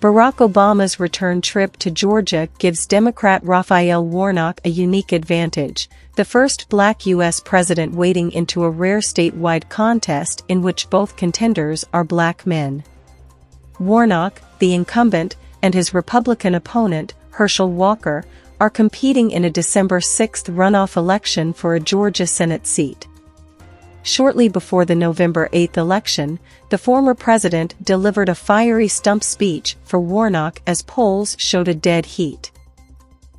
Barack Obama's return trip to Georgia gives Democrat Raphael Warnock a unique advantage, the first black U.S. president wading into a rare statewide contest in which both contenders are black men. Warnock, the incumbent, and his Republican opponent, Herschel Walker, are competing in a December 6 runoff election for a Georgia Senate seat. Shortly before the November 8 election, the former president delivered a fiery stump speech for Warnock as polls showed a dead heat.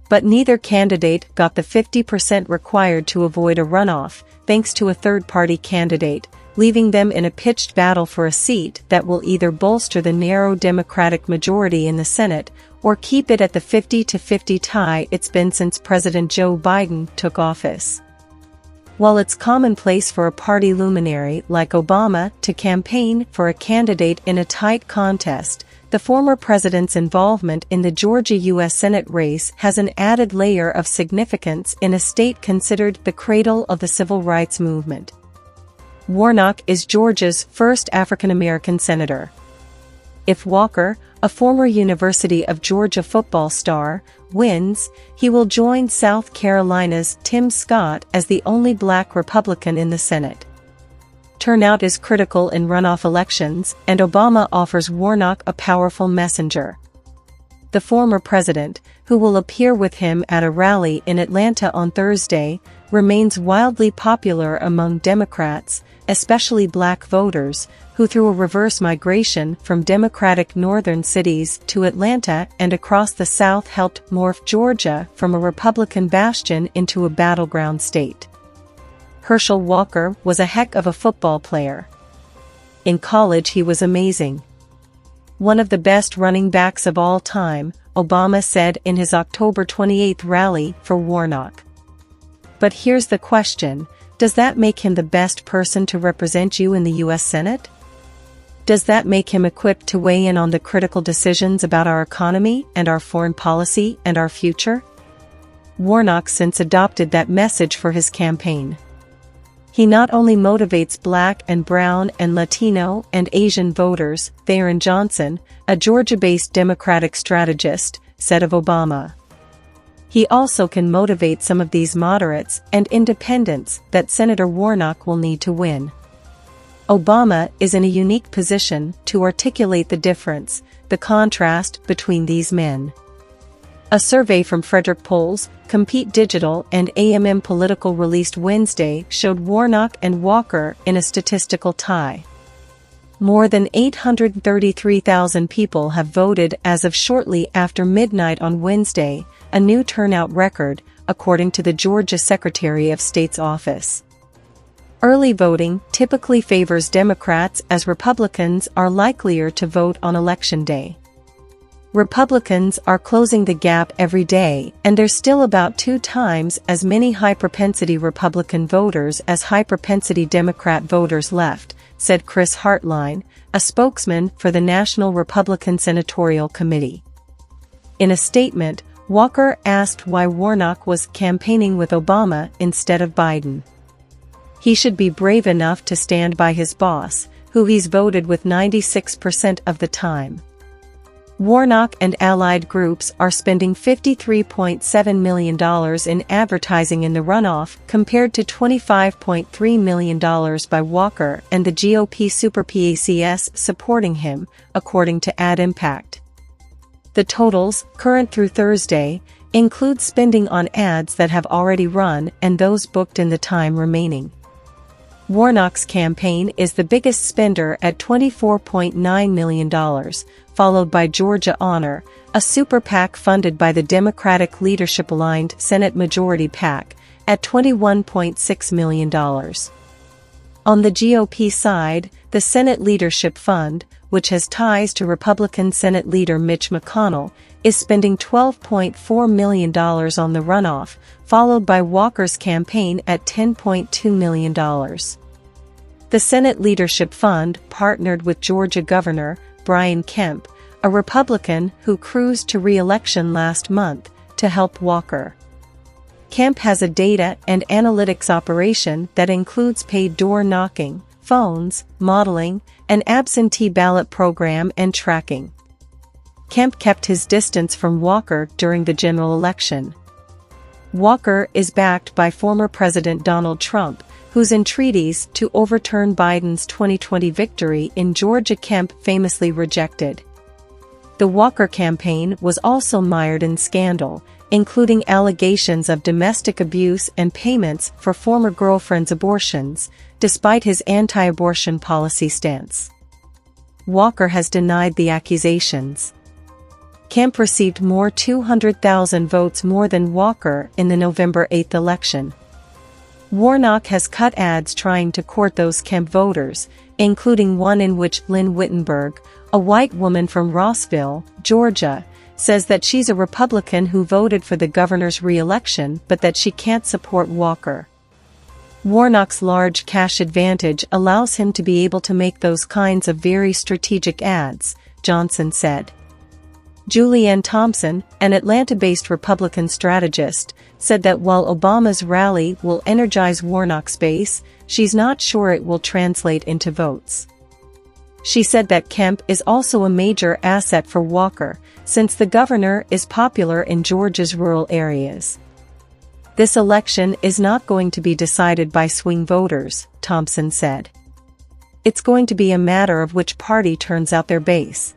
But neither candidate got the 50% required to avoid a runoff, thanks to a third-party candidate, leaving them in a pitched battle for a seat that will either bolster the narrow Democratic majority in the Senate or keep it at the 50-50 tie it's been since President Joe Biden took office. While it's commonplace for a party luminary like Obama to campaign for a candidate in a tight contest, the former president's involvement in the Georgia U.S. Senate race has an added layer of significance in a state considered the cradle of the civil rights movement. Warnock is Georgia's first African-American senator. If Walker, a former University of Georgia football star, wins, he will join South Carolina's Tim Scott as the only black Republican in the Senate. Turnout is critical in runoff elections, and Obama offers Warnock a powerful messenger. The former president, who will appear with him at a rally in Atlanta on Thursday, remains wildly popular among Democrats, especially black voters, who through a reverse migration from Democratic northern cities to Atlanta and across the South helped morph Georgia from a Republican bastion into a battleground state. Herschel Walker was a heck of a football player. In college he was amazing. One of the best running backs of all time, Obama said in his October 28 rally for Warnock. But here's the question, does that make him the best person to represent you in the U.S. Senate? Does that make him equipped to weigh in on the critical decisions about our economy and our foreign policy and our future? Warnock since adopted that message for his campaign. He not only motivates black and brown and Latino and Asian voters, Theron Johnson, a Georgia-based Democratic strategist, said of Obama. He also can motivate some of these moderates and independents that Senator Warnock will need to win. Obama is in a unique position to articulate the difference, the contrast between these men. A survey from Frederick Polls, Compete Digital and AMM Political released Wednesday showed Warnock and Walker in a statistical tie. More than 833,000 people have voted as of shortly after midnight on Wednesday, a new turnout record, according to the Georgia Secretary of State's office. Early voting typically favors Democrats as Republicans are likelier to vote on Election Day. Republicans are closing the gap every day, and there's still about 2 times as many high-propensity Republican voters as high-propensity Democrat voters left, said Chris Hartline, a spokesman for the National Republican Senatorial Committee. In a statement, Walker asked why Warnock was campaigning with Obama instead of Biden. He should be brave enough to stand by his boss, who he's voted with 96% of the time. Warnock and allied groups are spending $53.7 million in advertising in the runoff compared to $25.3 million by Walker and the GOP Super PACs supporting him, according to Ad Impact. The totals, current through Thursday, include spending on ads that have already run and those booked in the time remaining. Warnock's campaign is the biggest spender at $24.9 million, followed by Georgia Honor, a super PAC funded by the Democratic leadership-aligned Senate Majority PAC, at $21.6 million. On the GOP side, the Senate Leadership Fund, which has ties to Republican Senate Leader Mitch McConnell, is spending $12.4 million on the runoff, followed by Walker's campaign at $10.2 million. The Senate Leadership Fund partnered with Georgia Governor Brian Kemp, a Republican who cruised to re-election last month, to help Walker. Kemp has a data and analytics operation that includes paid door knocking, phones, modeling, an absentee ballot program and tracking. Kemp kept his distance from Walker during the general election. Walker is backed by former President Donald Trump, whose entreaties to overturn Biden's 2020 victory in Georgia Kemp famously rejected. The Walker campaign was also mired in scandal, including allegations of domestic abuse and payments for former girlfriend's abortions, despite his anti-abortion policy stance. Walker has denied the accusations. Kemp received more 200,000 votes more than Walker in the November 8 election. Warnock has cut ads trying to court those Kemp voters, including one in which Lynn Wittenberg, a white woman from Rossville, Georgia, says that she's a Republican who voted for the governor's re-election but that she can't support Walker. Warnock's large cash advantage allows him to be able to make those kinds of very strategic ads, Johnson said. Julianne Thompson, an Atlanta-based Republican strategist, said that while Obama's rally will energize Warnock's base, she's not sure it will translate into votes. She said that Kemp is also a major asset for Walker, since the governor is popular in Georgia's rural areas. This election is not going to be decided by swing voters, Thompson said. It's going to be a matter of which party turns out their base.